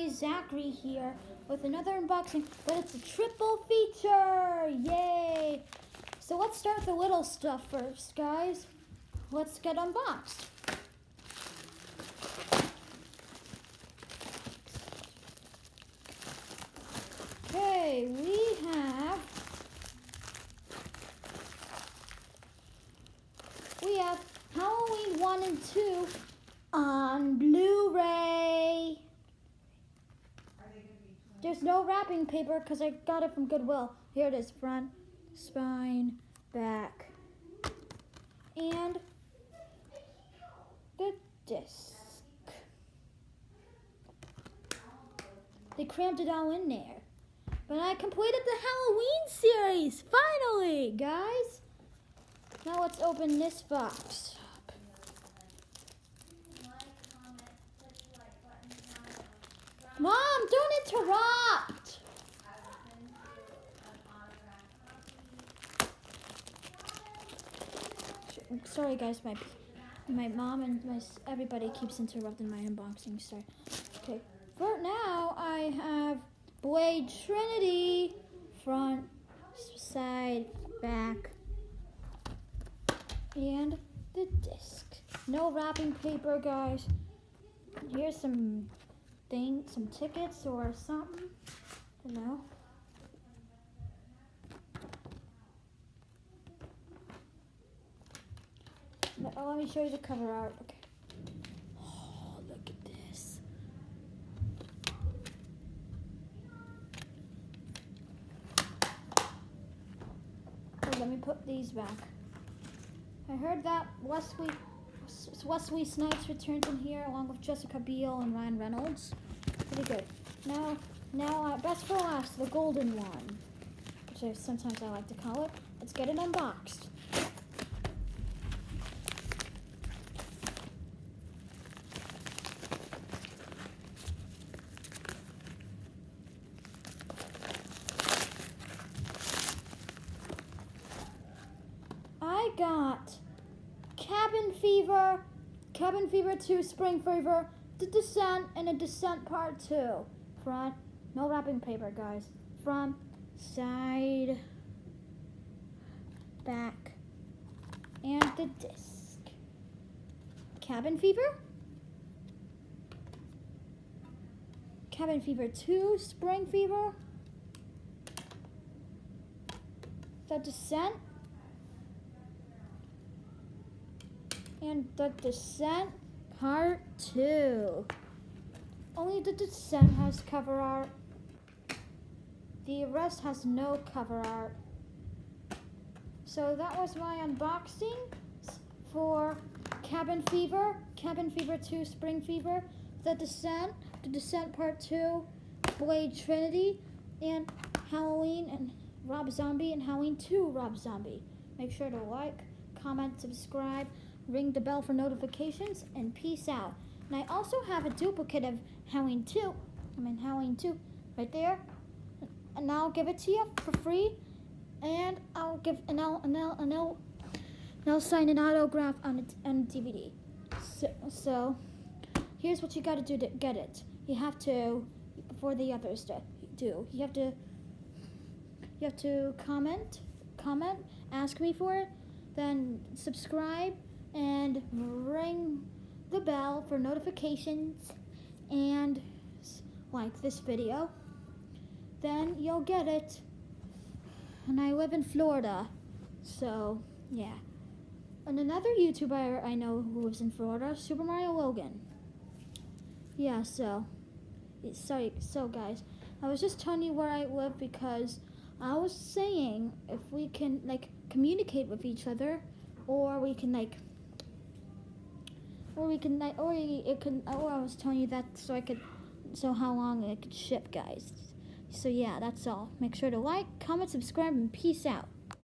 guys, Zachary here with another unboxing, but it's a triple feature! Yay! So let's start with the little stuff first, guys. Let's get unboxed. Okay, we have Halloween 1 and 2 on Blu-ray. There's no wrapping paper because I got it from Goodwill. Here it is, front, spine, back, and the disc. They crammed it all in there. But I completed the Halloween series, finally, guys. Now let's open this box. Mom, don't interrupt! Sorry guys, my mom and everybody keeps interrupting my unboxing start. Okay, for now I have Blade Trinity, front, side, back, and the disc. No wrapping paper, guys. Here's some tickets or something. I don't know. Let me show you the cover art. Okay. Oh, look at this. Oh, let me put these back. I heard that Wesley Snipes returns in here along with Jessica Biel and Ryan Reynolds. Pretty good. Now, best for last, the golden one, which sometimes I like to call it. Let's get it unboxed. I got Cabin Fever 2, Spring Fever, The Descent, and A Descent Part 2. Front, no wrapping paper, guys. Front, side, back, and the disc. Cabin Fever, Cabin Fever 2, Spring Fever, The Descent, and The Descent Part 2. Only The Descent has cover art. The rest has no cover art. So that was my unboxing for Cabin Fever 2, Spring Fever, The Descent Part 2, Blade Trinity, and Halloween and Rob Zombie, and Halloween 2 Rob Zombie. Make sure to like, comment, subscribe, ring the bell for notifications, and peace out. And I also have a duplicate of Halloween 2 right there, and I'll give it to you for free, and I'll sign an autograph on a DVD. So here's what you got to do to get it. You have to, before the others do, you have to comment, ask me for it, then subscribe and ring the bell for notifications, and like this video, then you'll get it. And I live in Florida, so yeah. And another YouTuber I know who lives in Florida, Super Mario Logan. Yeah, so guys, I was just telling you where I live because I was saying if we can communicate with each other, or I was telling you that so how long it could ship, guys. So yeah, that's all. Make sure to like, comment, subscribe, and peace out.